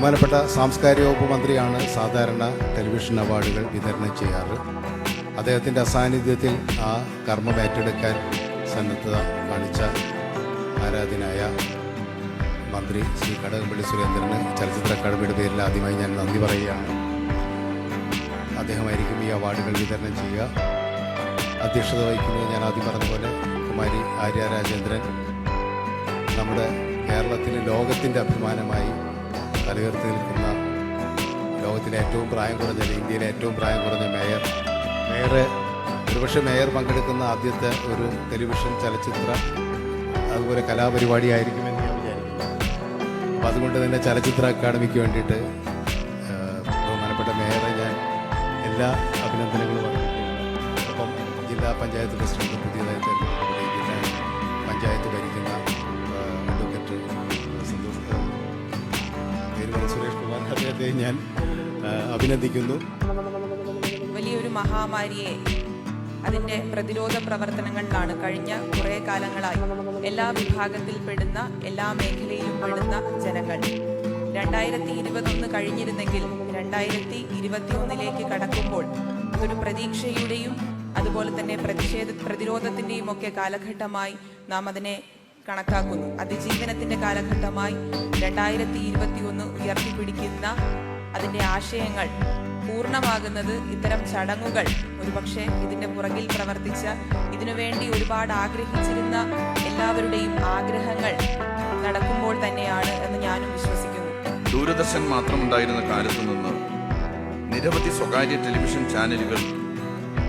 ബഹുമാനപ്പെട്ട സാംസ്കാരിക വകുപ്പ് മന്ത്രിയാണ് സാധാരണ ടെലിവിഷൻ അവാർഡുകൾ വിതരണം ചെയ്യാറ്. അദ്ദേഹത്തിൻ്റെ അസാന്നിധ്യത്തിൽ ആ കർമ്മം ഏറ്റെടുക്കാൻ സന്നദ്ധത കാണിച്ച ആരാധനായ മന്ത്രി ശ്രീ കടകംപള്ളി സുരേന്ദ്രന് ചലച്ചിത്ര അക്കാദമിയുടെ പേരിൽ ആദ്യമായി ഞാൻ നന്ദി പറയുകയാണ്. അദ്ദേഹമായിരിക്കും ഈ അവാർഡുകൾ വിതരണം ചെയ്യുക. അധ്യക്ഷത വഹിക്കുന്നത് ഞാൻ ആദ്യം പറഞ്ഞതുപോലെ കുമാരി ആര്യ രാജേന്ദ്രൻ, നമ്മുടെ കേരളത്തിന് ലോകത്തിൻ്റെ അഭിമാനമായി തലയുയർത്തി നിൽക്കുന്ന ലോകത്തിലെ ഏറ്റവും പ്രായം കുറഞ്ഞ, ഇന്ത്യയിലെ ഏറ്റവും പ്രായം കുറഞ്ഞ മേയർ ഒരുപക്ഷെ മേയർ പങ്കെടുക്കുന്ന ആദ്യത്തെ ഒരു ടെലിവിഷൻ ചലച്ചിത്ര അതുപോലെ കലാപരിപാടിയായിരിക്കുമെന്ന് ഞാൻ വിചാരിക്കുന്നു. അപ്പോൾ അതുകൊണ്ട് തന്നെ ചലച്ചിത്ര അക്കാദമിക്ക് വേണ്ടിയിട്ട് ബഹുമാനപ്പെട്ട മേയറെ ഞാൻ എല്ലാ അഭിനന്ദനങ്ങളും അറിയിക്കുകയാണ്. ഒപ്പം ജില്ലാ പഞ്ചായത്ത് പ്രസിഡന്റ് പുതിയതായി തെരഞ്ഞെടുക്കപ്പെട്ട ജില്ലാ പഞ്ചായത്ത് ഭരിക്കുന്ന അഡ്വക്കേറ്റ് സുരേഷ് കുമാർ, അദ്ദേഹത്തെ ഞാൻ അഭിനന്ദിക്കുന്നു. വലിയൊരു മഹാമാരിയെ അതിൻ്റെ പ്രതിരോധ പ്രവർത്തനങ്ങളിലാണ് കഴിഞ്ഞ കുറേ കാലങ്ങളായി എല്ലാ വിഭാഗത്തിൽ പെടുന്ന, എല്ലാ മേഖലയിലും പെടുന്ന ജനങ്ങൾ. 2021 കഴിഞ്ഞിരുന്നെങ്കിൽ 2021 കടക്കുമ്പോൾ അതൊരു പ്രതീക്ഷയുടെയും അതുപോലെ തന്നെ പ്രതിരോധത്തിൻ്റെയും ഒക്കെ കാലഘട്ടമായി നാം അതിനെ കണക്കാക്കുന്നു. അതിജീവനത്തിൻ്റെ കാലഘട്ടമായി 2021 ഉയർത്തിപ്പിടിക്കുന്ന അതിൻ്റെ ആശയങ്ങൾ പൂർണ്ണമാകുന്നത് ഇത്തരം ചടങ്ങുകൾ ഒരുപക്ഷെ ഇതിൻ്റെ പുറകിൽ പ്രവർത്തിച്ച, ഇതിനുവേണ്ടി ഒരുപാട് ആഗ്രഹിച്ചിരുന്ന എല്ലാവരുടെയും ആഗ്രഹങ്ങൾ നടക്കുമ്പോൾ തന്നെയാണ് എന്ന് ഞാനും വിശ്വസിക്കുന്നു. ദൂരദർശൻ മാത്രമുണ്ടായിരുന്ന കാലത്തു നിന്ന് നിരവധി സ്വകാര്യ ടെലിവിഷൻ ചാനലുകൾ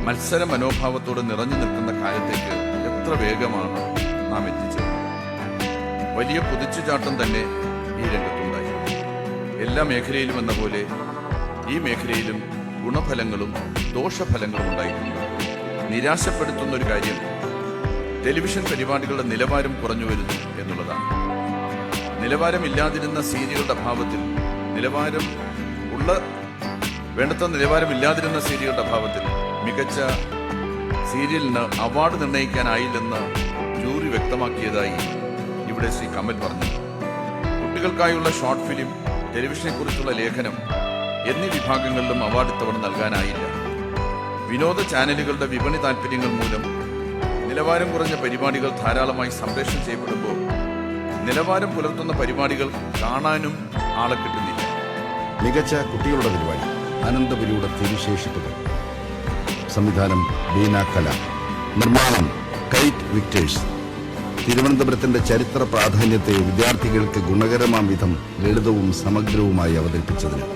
മത്സര മനോഭാവത്തോടെ നിറഞ്ഞു നിൽക്കുന്ന കാലത്തേക്ക് എത്ര വേഗമാണ് നാം എത്തിച്ചത്. വലിയ കുതിച്ചുചാട്ടം തന്നെ ഈ രംഗത്തുണ്ടായി. എല്ലാ മേഖലയിലും എന്ന പോലെ ഈ മേഖലയിലും ഗുണഫലങ്ങളും ദോഷഫലങ്ങളും ഉണ്ടായിട്ടുണ്ട്. നിരാശപ്പെടുത്തുന്ന ഒരു കാര്യം ടെലിവിഷൻ പരിപാടികളുടെ നിലവാരം കുറഞ്ഞു വരുന്നു എന്നുള്ളതാണ്. നിലവാരമില്ലാതിരുന്ന സീരിയലുകളുടെ അഭാവത്തിൽ വേണ്ടത്ര നിലവാരമില്ലാതിരുന്ന സീരിയലുകളുടെ അഭാവത്തിൽ മികച്ച സീരിയലിന് അവാർഡ് നിർണ്ണയിക്കാനായില്ലെന്ന് ജൂറി വ്യക്തമാക്കിയതായി ഇവിടെ ശ്രീ കമൽ പറഞ്ഞു. കുട്ടികൾക്കായുള്ള ഷോർട്ട് ഫിലിം, ടെലിവിഷനെ കുറിച്ചുള്ള ലേഖനം എന്നീ വിഭാഗങ്ങളിലും അവാർഡ് ഇത്തവണ നൽകാനായില്ല. വിനോദ ചാനലുകളുടെ വിപണി താൽപ്പര്യങ്ങൾ മൂലം നിലവാരം കുറഞ്ഞ പരിപാടികൾ ധാരാളമായി സംപ്രേഷണം ചെയ്യപ്പെടുമ്പോൾ നിലവാരം പുലർത്തുന്ന പരിപാടികൾ കാണാനും ആളെ കിട്ടുന്നില്ല. മികച്ച കുട്ടികളുടെ പരിപാടി അനന്തപുരിയുടെ തിരുശേഷിപ്പുകൾ, സംവിധാനം ബീന കല, നിർമ്മാണം കൈറ്റ് വിക്ടേഴ്സ്. തിരുവനന്തപുരത്തിന്റെ ചരിത്ര പ്രാധാന്യത്തെ വിദ്യാർത്ഥികൾക്ക് ഗുണകരമാം വിധം ലളിതവും സമഗ്രവുമായി അവതരിപ്പിച്ചതിന്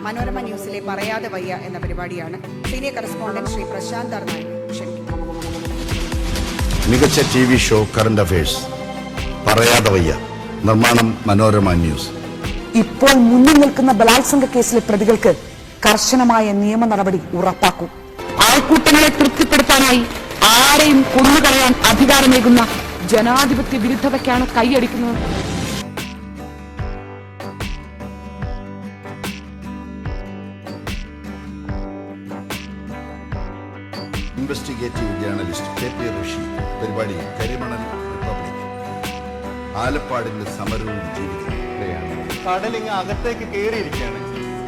മനോരമ ന്യൂസിലെ പറയാതെ വയ്യ എന്ന പരിപാടിയാണ് സീനിയർ കറസ്പോണ്ടന്റ് ശ്രീ പ്രശാന്ത് അർനായക് ക്ഷണിക്കുന്നത്. മികച്ച TV ഷോ കറന്റ് അഫയേഴ്സ് പറയാതെ വയ്യ, നിർമ്മാണം മനോരമ ന്യൂസ്. ഇപ്പോൾ മുന്നിൽ നിൽക്കുന്ന ബലാത്സംഗ കേസിലെ പ്രതികൾക്ക് കർശനമായ നിയമ നടപടി ഉറപ്പാക്കും. ആൾക്കൂട്ടങ്ങളെ തൃപ്തിപ്പെടുത്താനായി ആരെയും കൊന്നുകളയാൻ അധികാരമേകുന്ന ജനാധിപത്യ വിരുദ്ധതയ്ക്കാണ് കൈയടിക്കുന്നത്. Investigative journalist KP Rasheed. പരിപാടി കരിമണൽ റിപ്പബ്ലിക്. ആലപ്പാടിന്റെ സമരവും ജീവിതവും. കടലിങ് അകത്തേക്ക് കയറിയിരിക്കുകയാണ്.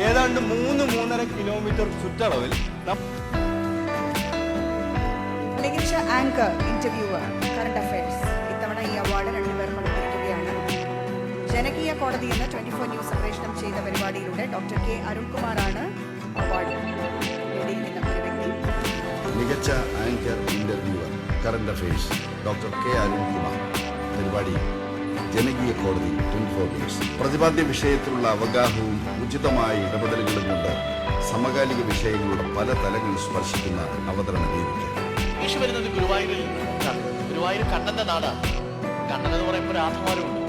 ഏതാണ്ട് 3-3.5 കിലോമീറ്റർ ചുറ്റളവിൽ മികച്ച ആങ്കർ, ഇന്റർവ്യൂവർ, കറന്റ് അഫയേഴ്സ്. ഇത്തവണ ഈ അവാർഡ് 2 പേർ പങ്കെടുക്കുകയാണ്. ജനകീയ കോടതി എന്ന 24 ന്യൂസ് സംപ്രേഷണം ചെയ്ത പരിപാടിയിലൂടെ ഡോക്ടർ K. അരുൺകുമാറാണ് അവാർഡ് നേടിയിരിക്കുന്ന ഒരു വ്യക്തി. മികച്ച anchor, interviewer, current affairs doctor K. Arunkumar. പരിപാടി ജനകീയ കോടതി 24 ന്യൂസ്. പ്രതിപാദ്യ വിഷയത്തിലുള്ള അവഗാഹവും ഉചിതമായ ഇടപെടലുകളും കൊണ്ട് സമകാലിക വിഷയങ്ങളുടെ പല തലങ്ങൾ സ്പർശിക്കുന്ന അവതരണ വേദിക്ക്. യേശു വരുന്നത് ഗുരുവായൂരിൽ നിന്നാണ്. ഗുരുവായൂർ കണ്ണന്റെ നാടാണ്. കണ്ണൻ എന്ന് പറയുമ്പോൾ രാധമാരുണ്ട്.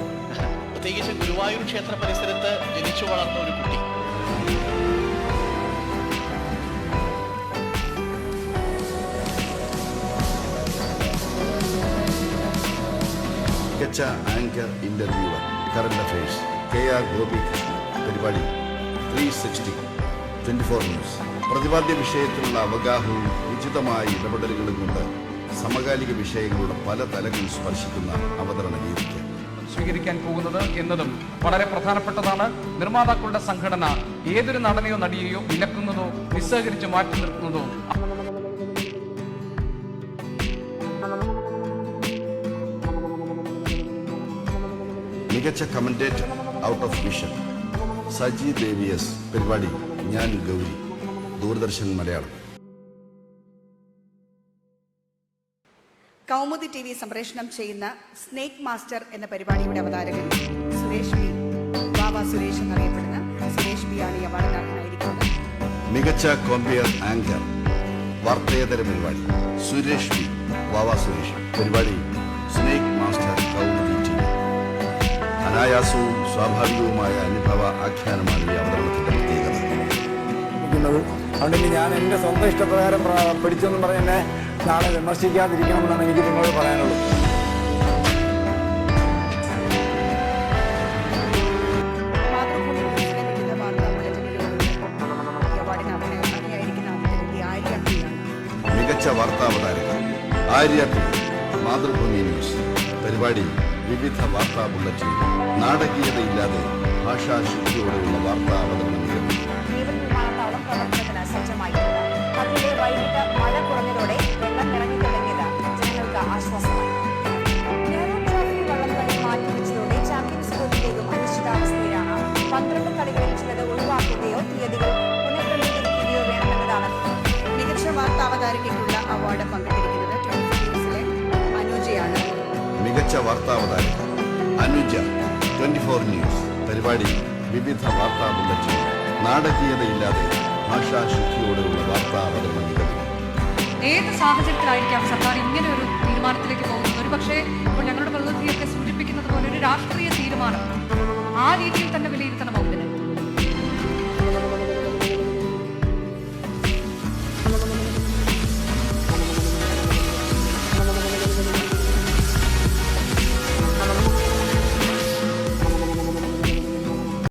പ്രത്യേകിച്ച് ഗുരുവായൂർ ക്ഷേത്ര പരിസരത്ത് ജനിച്ചു വളർന്ന ഒരു കുട്ടി. മികച്ച anchor, interviewer, current affairs KR Gopikrishnan. പരിപാടി 360 24 ന്യൂസ്. പ്രതിപാദ്യ വിഷയത്തിലുള്ള അവഗാഹവും ഉചിതമായ ഇടപെടലുകളും കൊണ്ട് സമകാലിക വിഷയങ്ങളുടെ പല തലങ്ങൾ സ്പർശിക്കുന്ന അവതരണ രീതിക്ക് സ്വീകരിക്കാൻ പോകുന്നത് എന്നതും വളരെ പ്രധാനപ്പെട്ടതാണ്. നിർമ്മാതാക്കളുടെ സംഘടന ഏതൊരു നടനെയോ നടിയെയോ വിലക്കുന്നതോ നിസ്സഹകരിച്ച് മാറ്റി നിർത്തുന്നതോ മികച്ച commentator out of vision Saji ദേവിയസ്. പരിപാടി ഞാൻ ഗൗരി, ദൂരദർശൻ മലയാളം. കൗമുദി TV സംപ്രേഷണം ചെയ്യുന്ന സ്നേക് മാസ്റ്റർ എന്ന പരിപാടിയുടെ അവതാരകൻ സുരേഷ് ബി, ബാബ സുരേഷ് എന്നറിയപ്പെടുന്ന സുരേഷ് ബി ആണ് ഈ അവാർഡിന് അർഹനായിരിക്കുന്നത്. മികച്ച കോമ്പിയർ ആങ്കർ വാർത്തേതര പരിപാടി സുരേഷ് ബി, ബാബ സുരേഷ്. പരിപാടി സ്നേക് മാസ്റ്റർ കൗമുദി TV. അനായാസവും സ്വാഭാവികവുമായ അനുഭവ ആഖ്യാനമാണ് ഈ അവതരണത്തിന്റെ പ്രത്യേകത. അതുകൊണ്ട് ഞാൻ എൻ്റെ സ്വന്തം ഇഷ്ടപ്രകാരം പഠിച്ചെന്ന് പറഞ്ഞ് നാളെ വിമർശിക്കാതിരിക്കണമെന്നാണ് എനിക്ക് നിങ്ങളോട് പറയാനുള്ളത്. മാതൃഭൂമി ന്യൂസിലെ വിവിധ വാർത്താ ബുള്ളറ്റിനുകളിലൂടെ ഈ അവാർഡിന് അർഹയായിരിക്കുന്ന ആദ്യത്തെ വ്യക്തി ആര്യ ടി ആണ്. മികച്ച വാർത്താവതാരക ആര്യ ടി, മാതൃഭൂമി ന്യൂസ്. പരിപാടി വിവിധ വാർത്താ ബുള്ളറ്റിൻ. നാടകീയതയില്ലാതെ ഭാഷാശുദ്ധിയോടെയുള്ള വാർത്താ അവതരണ മികവ്. ജീവൻ വിമാനത്താവളം പ്രവർത്തനത്തിന് സജ്ജമായിട്ടുണ്ട്. അതിനിടെ വൈകിട്ട് മഴ കുറഞ്ഞതോടെ വെള്ളം ഇറങ്ങി തുടങ്ങിയത് ജനങ്ങൾക്ക് ആശ്വാസമായി. നെഹ്റു ട്രോഫി വള്ളംകളി മാറ്റിവെച്ചതോടെ ചാമ്പ്യൻസ് ട്രോഫിയിലേക്കും അനിശ്ചിതാവസ്ഥയിലാണ്. 12 കളികളിൽ ചിലത് ഒഴിവാക്കുകയോ തീയതികൾ പുനഃക്രമീകരിക്കുകയോ വേണമെന്നതാണ്. മികച്ച വാർത്താവതാരകയ്ക്കുള്ള അവാർഡ് പങ്കിട്ടിരിക്കുന്നത് 24 ന്യൂസിലെ അനുജയാണ്. മികച്ച വാർത്താവതാരക അനുജ, 24 ന്യൂസ്. പരിപാടി വിവിധ വാർത്താ ബുള്ളറ്റിൻ. നാടകീയതയില്ലാതെ ഭാഷാശുദ്ധിയോടെയുള്ള വാർത്താ അവതരണ മികവ്. ഏത് സാഹചര്യത്തിലായിരിക്കാം സർക്കാർ ഇങ്ങനെ ഒരു തീരുമാനത്തിലേക്ക് പോകുന്നത്? ഒരു പക്ഷേ ഇപ്പോൾ ഞങ്ങളുടെ പ്രതിനിധിയൊക്കെ സൂചിപ്പിക്കുന്നത് പോലെ ഒരു രാഷ്ട്രീയ തീരുമാനം ആ രീതിയിൽ തന്നെ വിലയിരുത്തണമോ ഇതിന്?